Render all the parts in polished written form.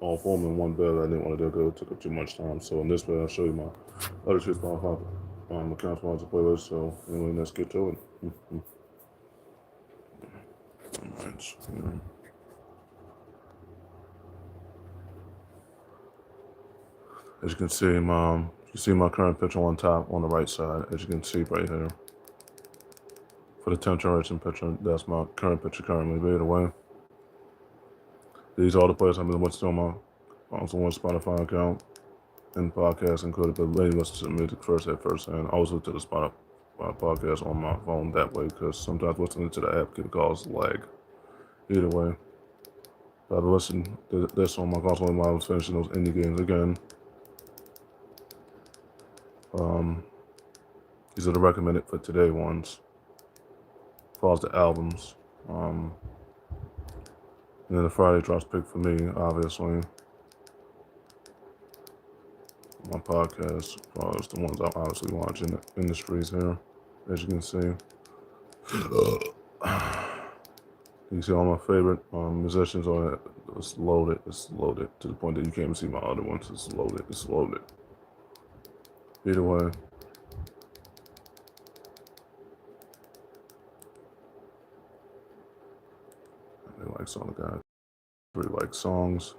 all four of them in one bed. I didn't want to do it. It took up too much time. So in this bed, I'll show you my other two Spotify accounts on the playlist. So anyway, let's get to it. Alright, as you can see my current picture on top on the right side. As you can see right here, for the temp generation picture, that's my current picture currently. By the way, these are the players I've been listening to on my one Spotify account and podcasts included. But maybe listen to the music first at first, and I also listen to the Spotify podcast on my phone that way because sometimes listening to the app can cause lag. Either way, but I've listened to this on my console while I was finishing those indie games again. These are the recommended for today ones, as far as the albums. And then the Friday drops pick for me, obviously. My podcast, as far as the ones I obviously watch in the industries here, as you can see. You see all my favorite musicians on it. It's loaded to the point that you can't even see my other ones. It's loaded. Either way. I like some of the guys. Really like songs.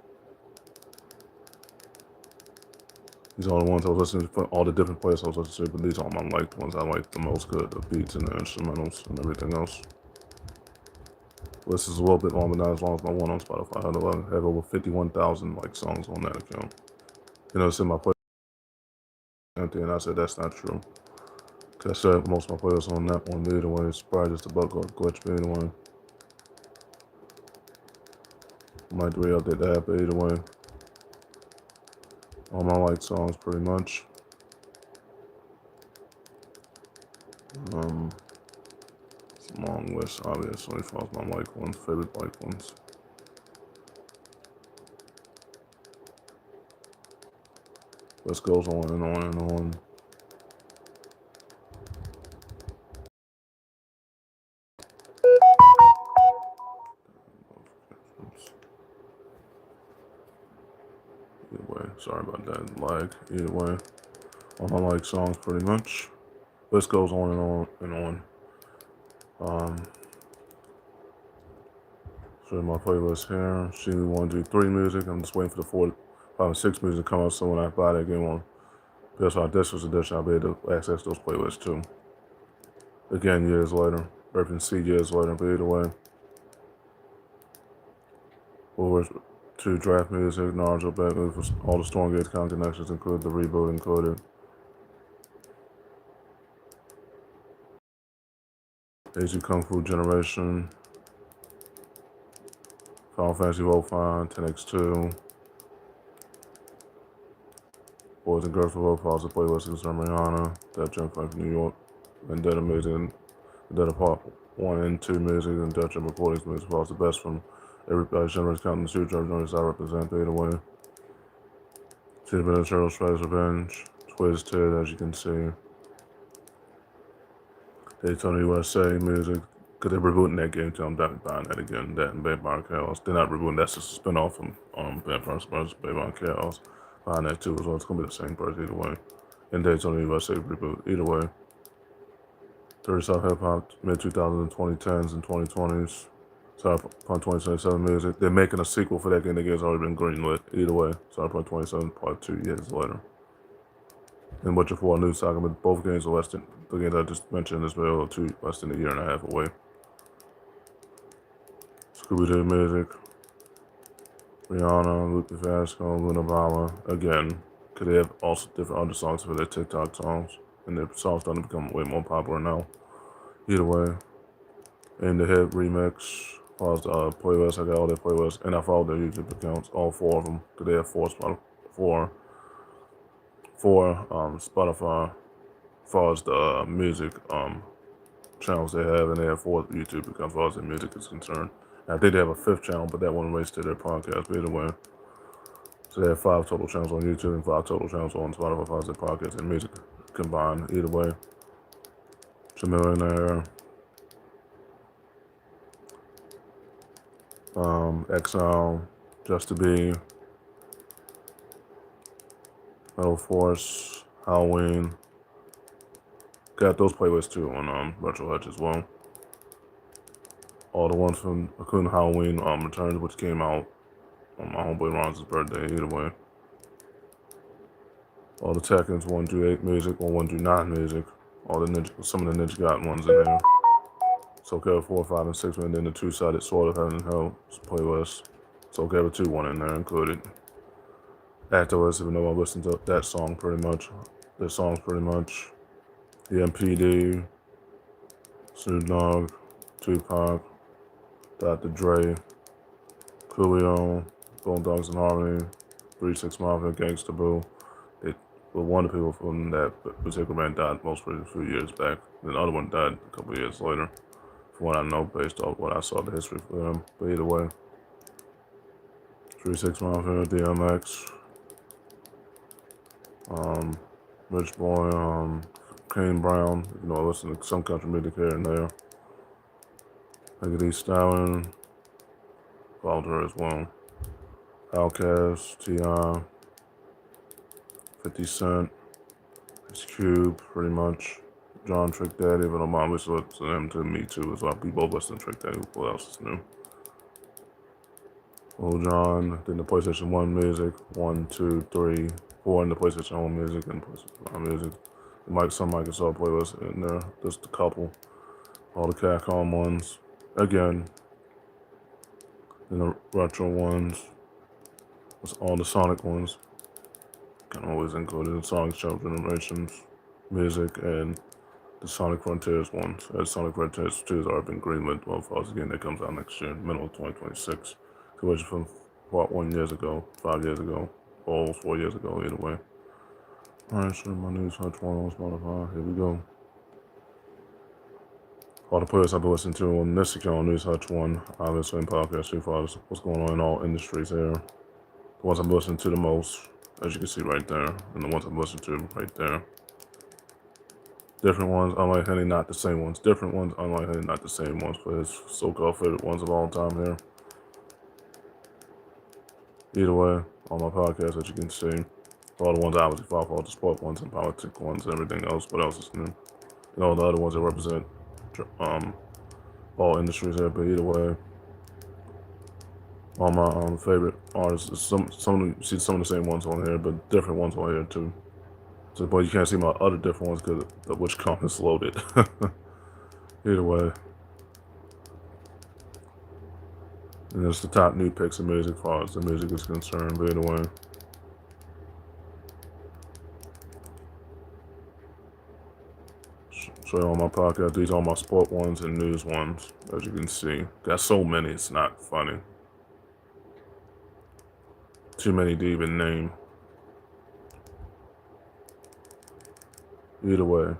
These are the ones I was listening to, all the different players I was listening to, but these are my liked ones I like the most, good, the beats and the instrumentals and everything else. This is a little bit longer, not as long as my one on Spotify. I have over 51,000 like songs on that account. You know, it's in my playlist empty, and I said that's not true. Cause I said most of my playlists on that one, either way. It's probably just a bug or glitch, but either way. Might re-update the app, but either way. All my like songs, pretty much. It's a long list, obviously, as far as my like ones, favorite like ones. This goes on and on and on. Either way, sorry about that lag. Either way, all my like songs, pretty much. This goes on and on and on. So my playlist here. See, we want to do 3 music. I'm just waiting for the 4, 5, and 6 music to come out. So when I buy that game on PS5 Discos Edition, I'll be able to access those playlists too. Again, years later. Everything see years later, but either way. Over to draft music, Naruto back for all the Stormgate Con connections, include the reboot included. Asian Kung Fu Generation. Final Fantasy Wolfine, 10x2. Boys and Girls for Wolf, the playlist is Rihanna, Def Jam from New York, Vendetta Music, Vendetta Part 1 and 2 music, and Def Jam Recordings music, the best from everybody's generous counting the future genres I represent, either way. See the Ministerial Strikes Revenge, Twisted, as you can see. Daytona USA music, because they're rebooting that game, so I'm definitely buying that again. That and Vampire Chaos. They're not rebooting, that's just a spin off from Vampire Chaos. Buying that too as well. It's going to be the same price either way. And Daytona USA reboot, either way. 30 South Hip Hop, mid 2000s, 2010s, and 2020s. Cyberpunk 2077 music. They're making a sequel for that game. That game's already been greenlit. Either way, Cyberpunk 27, probably 2 years later. And Witcher 4 New Saga, but both games are less than the games I just mentioned as well, less than a year and a half away. Scooby-Doo music. Rihanna, Lupe Fiasco, Luna Bala, again, because they have also different other songs for their TikTok songs, and their songs starting to become way more popular now. Either way, and the hit remix, plus the playlist, I got all their playlists, and I follow their YouTube accounts, all 4 of them, because they have 4 Spotify, as far as the music channels they have, and they have 4 YouTube accounts as far as their music is concerned. And I think they have a 5th channel, but that one relates to their podcast, but either way. So they have 5 total channels on YouTube and 5 total channels on Spotify as far as their podcast and music combined, either way. Chamillionaire, Exile, Just to Be, Metal Force, Halloween. Got those playlists too on Retro Hutch as well. All the ones from Raccoon Halloween Returns, which came out on my homeboy Ron's birthday, either way. All the Tekken's 1 through 8 music or 1 through 9 music. All the Ninja, some of the Ninja Gaiden ones in there. Soul Calibur 4, 5, and 6, and then the two-sided Sword of Heaven and Hell playlist. Soul Calibur 2 one in there included. Activist, even though I listened to that song pretty much. Their songs pretty much. The MPD, Snoop Dogg, Tupac, Dr. Dre, Coolio, Bone Dogs and Harmony, 3-6 Mafia, Gangsta Boo. They were one of the people from that particular band died most a few years back. And the other one died a couple of years later, from what I know based off what I saw the history for them. But either way, 3-6 Mafia, DMX, Rich Boy, Kane Brown, you know, I listen to some country music here and there. Megadeth Stallion, followed her as well. Outkast, T.I., 50 Cent, Ice Cube, pretty much. John Trick Daddy, even though mom listens to him to me too as well. We both listen to Trick Daddy, what else is new? Lil Jon, then the PlayStation 1 music, 1, 2, 3, 4 in the PlayStation Home music and PlayStation 5 music. Some Microsoft playlists in there, just a couple. All the Capcom ones. Again, and the retro ones. All the Sonic ones. Can always include the Sonic Jump Generations music and the Sonic Frontiers ones. As Sonic Frontiers 2 has already been greenlit. Well, for us again, that comes out next year, middle of 2026. Which from what 1 years ago, 5 years ago, almost 4 years ago, either way. Alright, so my news Hutch 1 on Spotify. Here we go. All the players I've been listening to on this account on News Hutch 1, obviously in podcast so far, what's going on in all industries here. The ones I'm listening to the most, as you can see right there, and the ones I'm listening to right there. Different ones, unlike Henny, not the same ones. Different ones, unlike Henny, not the same ones, for his so-called favorite ones of all time here. Either way, on my podcast, as you can see, all the ones I obviously follow, all the sport ones and politic ones and everything else. What else is new? And all the other ones that represent all industries here. But either way, all my favorite artists, some you see some of the same ones on here, but different ones on here too. So, but you can't see my other different ones because of which comments loaded. Either way. And it's the top new picks of music as far as the music is concerned, but either way. Show you all my podcast. These are all my sport ones and news ones, as you can see. Got so many, it's not funny. Too many to even name. Either way.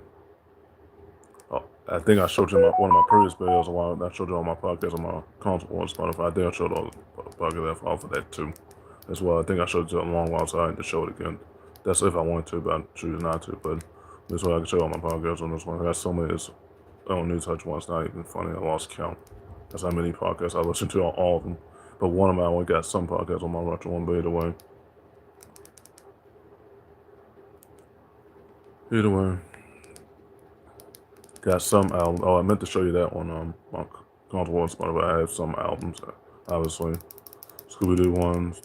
Oh, I think I showed you one of my previous videos a while. I showed you all my podcasts on my console on Spotify. I think I showed all the podcasts off of that too, as well. I think I showed you a long while, so I had to show it again. That's if I wanted to, but I choose not to. But this way I can show all my podcasts on this one. I got so many. I don't need to touch one. It's not even funny. I lost count. That's how many podcasts I listen to on all of them. But one of them, I only got some podcasts on my retro one. But either way. Either way. Got some albums. Oh, I meant to show you that one. My console on Spotify. I have some albums, obviously. Scooby-Doo ones,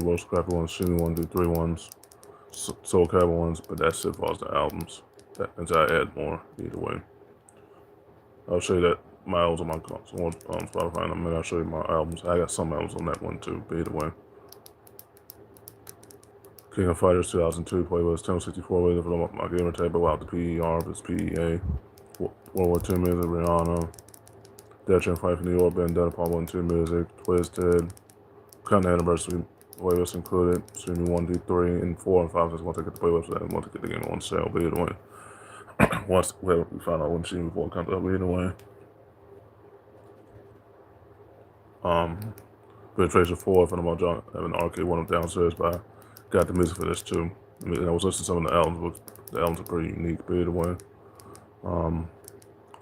Most Crappy ones, Shimmy 1 through 3 ones, Soul Calibur ones, but that's it for the albums. Until I add more, either way. I'll show you that my albums on my console on Spotify in a minute. I'll show you my albums. I got some albums on that one too, but either way. King of Fighters 2002 playlist, 1064 way for my gamer tag, but without the PER, but it's PEA. World War II music, Rihanna. Dead Train Fight for New York, Bandana Part 1 2 music, Twisted. Countdown Anniversary playlist included. Streaming 1 through 3 and 4 and 5. Just want to get the playlist for that and want to get the game on sale, but either way. Once we found out when she before it comes up, but either way. Penetration 4 for the John having an arcade one of downstairs, but I got the music for this too. I mean, I was listening to some of the albums, but the albums are pretty unique, but either way.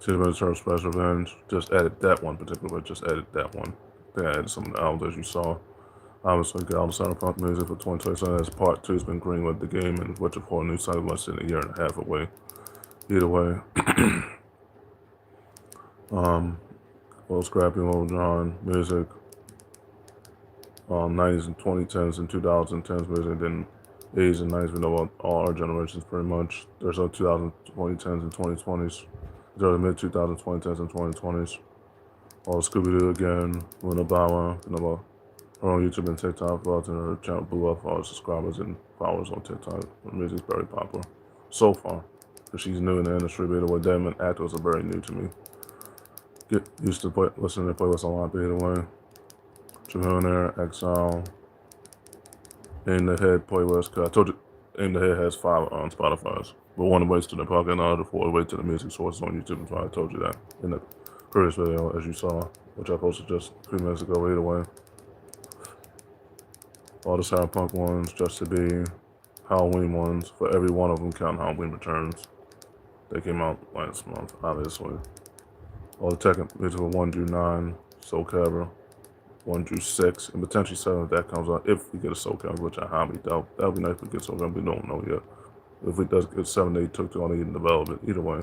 Cinnamon Special Revenge, just added that one particularly, just added that one. I think I added some of the albums as you saw. Obviously, got all the cyberpunk music for 2027 as part 2 has been greenlit the game, and which for a new cycle less than a year and a half away. Either way, little scrappy, little John music, 90s and 2010s and 2010s music, then 80s and 90s. We know about all our generations pretty much. There's no 2010s and 2020s. There's the mid 2010s and 2020s. All Scooby Doo again, Luna Bawa, you know about her on YouTube and TikTok. Well, her channel blew up for all subscribers and followers on TikTok. Her music's very popular so far. Because she's new in the industry, but either way, them and actors are very new to me. Get used to listening to playlists a lot, but either way. Jahuna, Exile, Aim the Head playlist. Cause I told you, Aim the Head has 5 on Spotify's. But one waits to the pocket, and the other 4 wait to the music sources on YouTube. That's why I told you that in the previous video, as you saw, which I posted just a few minutes ago. Either way, all the cyberpunk ones, just to be Halloween ones. For every one of them, counting Halloween Returns. They came out last month, obviously. All the tech music for 1 through 9, Soul Calibur, 1 through 6, and potentially 7 if that comes out. If we get a Soul Calibur, which I highly doubt. That would be nice if we get Soul Calibur, we don't know yet. If we does get 7, they took too long to even develop it. Either way.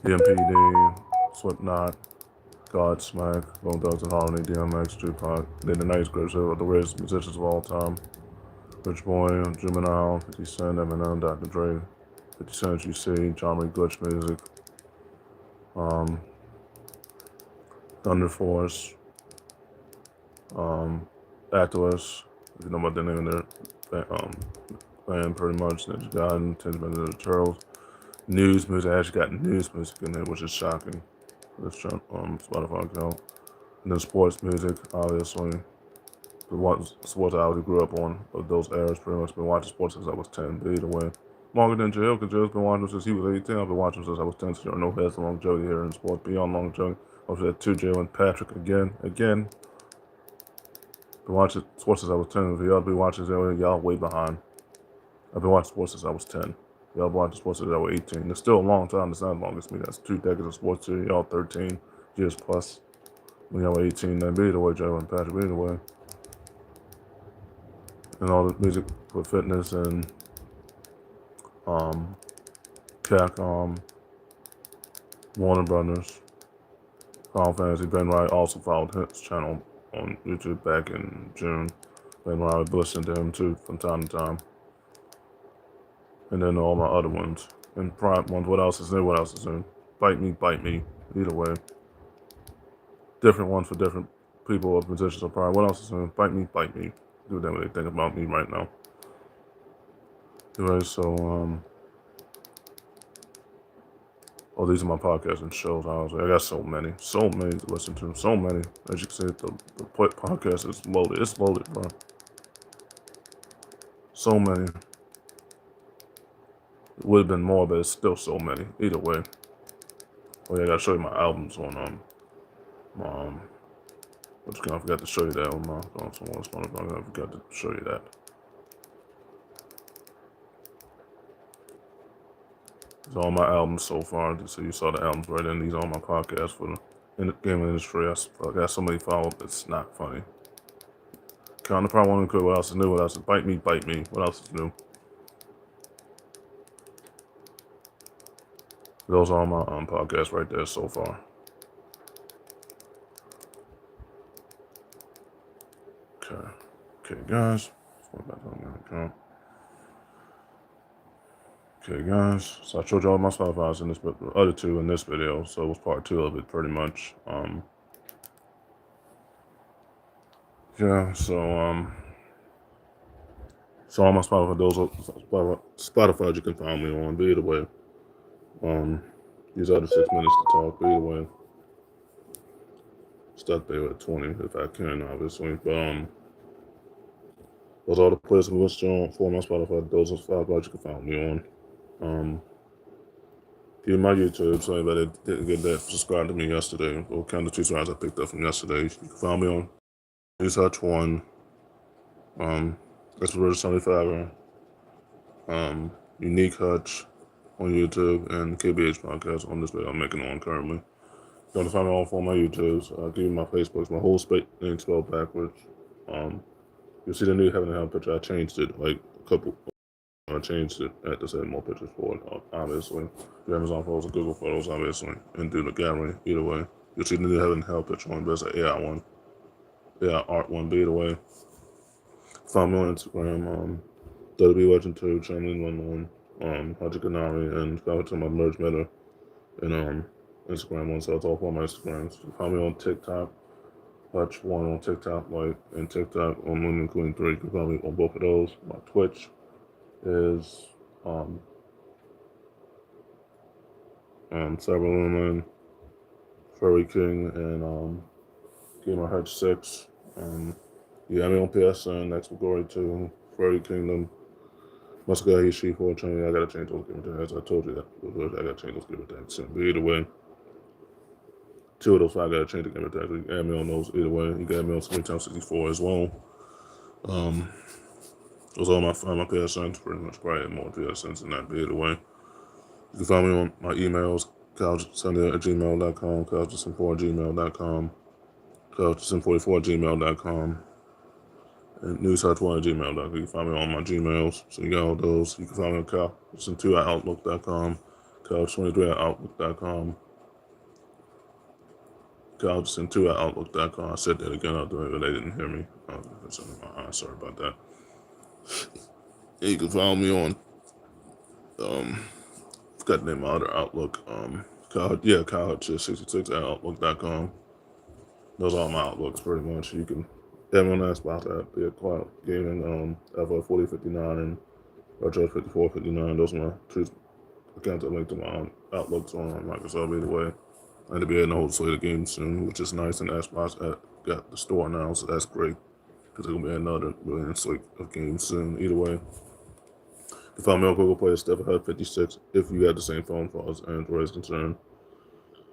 DMPD, Slipknot, Godsmack, Bone Thugs and Harmony, DMX, Tupac. Then the 90s greatest of the greatest musicians of all time. Rich Boy, Juvenile, 50 Cent, Eminem, Dr. Dre, 50 Cent, GC, John Ray Glitch music, Thunder Force, Atlas, if you know about the name of their band, pretty much. Ninja Gaiden, Teenage Mutant Ninja Turtles. News music, I actually got news music in there, which is shocking. This Spotify account. And then sports music, obviously. The sports I already grew up on, of those eras, pretty much been watching sports since I was 10, but either way. Longer than Jail, because Jail's been watching since he was 18. I've been watching since I was 10, so there are no heads of longevity here in sports. Beyond longevity, I've had 2 Jail and Patrick again. Been watching sports since I was 10. If y'all be watching Jail, y'all way behind. I've been watching sports since I was 10. Y'all been watching sports since I was 18. It's still a long time. It's not as long as me. That's 2 decades of sports here. Y'all 13 years plus. When y'all were 18, then be either way, Jail and Patrick, either way. And all the music for fitness and Capcom, Warner Brothers, Final Fantasy. Ben Wright also followed his channel on YouTube back in June. Ben Wright, would listen to him too from time to time. And then all my other ones. And prime ones, what else is new, what else is new? Bite Me, either way. Different ones for different people of musicians of prime. What else is new? Bite Me. Do that what they think about me right now. Anyway, so, oh, these are my podcasts and shows. I got so many to listen to. So many. As you can see, the podcast is loaded. It's loaded, bro. So many. It would have been more, but it's still so many. Either way. Oh yeah, I gotta show you my albums on I forgot to show you that on my I forgot to show you that. These are all my albums so far. So you saw the albums right in. These are all my podcasts for the gaming industry. I got so many follow-up. It's not funny. Kind of probably want to what else is new. What else is Bite Me. What else is new? Those are all my podcasts right there so far. Okay, guys. Okay, guys. So I showed you all my Spotify's in this, but the other 2 in this video. So it was part 2 of it, pretty much. Yeah. So all my Spotify, those are Spotify you can find me on. But either way, these other 6 minutes to talk. But either way, stuck there at 20 if I can, obviously. But those are the places I'm listed on for my Spotify. Those are Spotify you can find me on. Give my YouTube, so anybody that didn't get that, subscribe to me yesterday. Or kind of 2 songs I picked up from yesterday. You can find me on News Hutch 1, Explorer 75, Unique Hutch on YouTube, and KBH Podcast on this video I'm making on currently. You want to find me on all 4 of my YouTubes. I'll give you my Facebooks, my whole name spelled backwards. You'll see the new Heaven and Hell picture. I changed it like a couple. I changed it. I had to set more pictures for it, obviously. Do Amazon Photos or Google Photos, obviously, and do the gallery. Either way, you'll see the new Heaven and Hell picture one, but it's an AI one, AI art one. But either way, find me on Instagram. WB Legend 2, Channeling 11, Haji Kanari, and follow to my merge meta and Instagram one. So it's all for my Instagrams. Find me on TikTok. Hutch one on TikTok, like, and TikTok on Women Queen 3. You can find me on both of those. My Twitch is Cyber Lumen, Furry King, and Gamer Hutch 6. Yeah, I'm on PSN, Next Glory 2, Furry Kingdom, Muscat Hishi 420. I gotta change those given tags. I told you that. I gotta change those given tags soon. But either way, two of those five I gotta change the given tags. You can add me on those either way. You can add me on Screen 64 as well. Those are all my PSNs, pretty much. Probably more PSNs than that, but either way. You can find me on my emails, couchsunday@gmail.com, couchsim4@gmail.com, couchsim44@gmail.com, and newshutch1@gmail.com. You can find me on my Gmails, so you got all those. You can find me on couchsim2@outlook.com, couch23@outlook.com, couchsim2@outlook.com. I said that again, I'll do it, but they didn't hear me. It's under my eye, sorry about that. And you can find me on, forgot the name of my other Outlook, Kyle66@outlook.com. Those are all my outlooks pretty much. You can everyone asks about that. Be a cloud gaming, FL4059 and Retro 5459. Those are my two accounts that link to my outlooks on Microsoft either way. And to be adding a whole slate of games soon, which is nice, and Xbox got the store now, so that's great. Because there's gonna be another million slate of games soon. Either way. You can find me on Google Play, Steph Hut 56 if you got the same phone for as Android is concerned.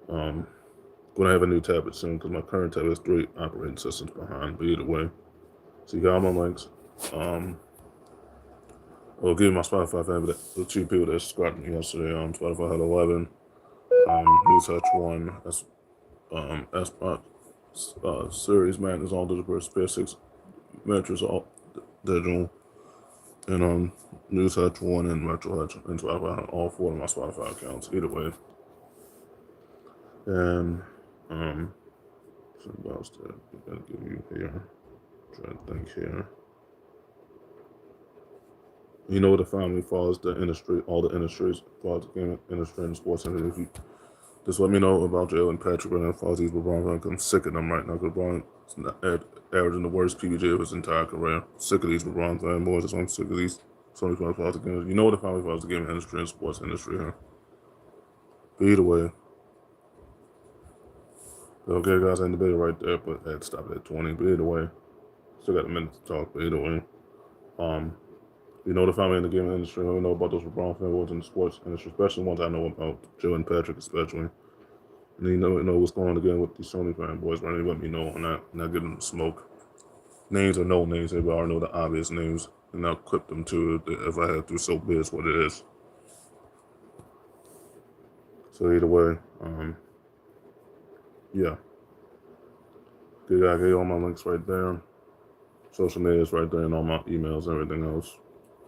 Gonna have a new tablet soon because my current tablet is 3 operating systems behind. But either way, so you got all my links. I'll give you my Spotify family, the two people that subscribed to me yesterday. Spotify had 11. News Hutch 1. That's Series Man is all digital. Spare 6 metrics all digital. And News Hutch 1 and Metro Hutch and Spotify, all 4 of my Spotify accounts. Either way. And something else that I gotta give you here. Try to think here. You know what the family follows the industry, all the industries, follows the game industry and sports industry. If you just let me know about Jalen Patrick and follows these LeBron fans. I'm sick of them right now. LeBron is averaging the worst PBJ of his entire career. Sick of these LeBron fanboys. I'm sick of these Sony fans follows the game. You know what the family follows the game industry and sports industry here. But either way. Okay, guys, I end the video right there, but I had to stop it at 20. But either way, still got a minute to talk. But either way, you know the family in the gaming industry. We know about those LeBron fanboys in the sports industry, especially ones I know about, Joe and Patrick especially. And you know what's going on again with these Sony fanboys, right? They let me know on that, not giving them smoke. Names or no names, everybody already know the obvious names, and I'll clip them to it if I have to. So be it's what it is. So either way, yeah. I gave you all my links right there. Social media is right there, and all my emails and everything else.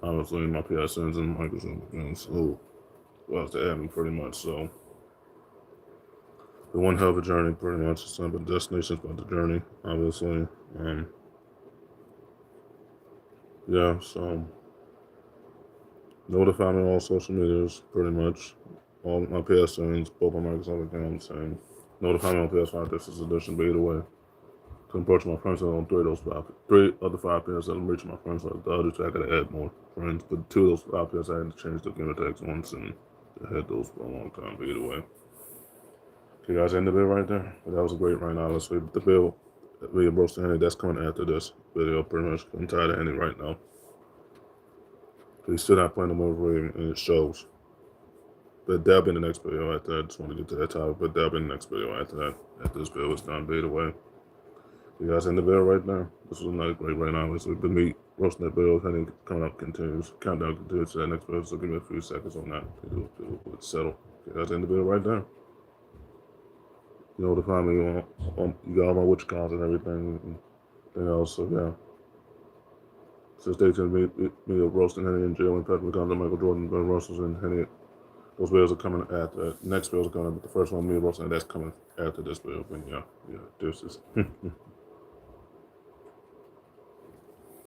Obviously, my PSNs and Microsoft accounts. So, well, to add me pretty much. So, the one hell of a journey, pretty much. It's not about the destination, it's about the journey, obviously. Yeah, so, notify me on all social medias, pretty much. All my PSNs, both my Microsoft accounts, and notify me on PS5 this is edition, but either way. To approach my friends on 3 other 5 pins that I'm reaching my friends on. The other 2 I gotta add more friends, but 2 of those 5 pins I had to change the gamer tags once, and I had those for a long time. But either way, okay, guys, end the video right there. But that was a great right now. Let's read the video. Video Bros to Henny. That's coming after this video. Pretty much, I'm tired of Henny right now. But he's still not playing the movie, and it shows. But that'll be in the next video after that. I just want to get to that topic, but that'll be in the next video after that. After this video is done, by the way. You guys in the video right there. This was another great right now. This has been me roasting that video. Heading coming up continues. Countdown continues to that next video. So give me a few seconds on that. It'll settle. You guys in the video right there. You know to find me on you got all my witch accounts and everything else. So yeah. So stay tuned. Me of Roston, Henny, and Jalen Patrick McConnell, Michael Jordan, Ben Russell, and Henny. Those bills are coming after. Next bills are coming, but the first one, me and Roston, that's coming after this bill. But yeah, deuces.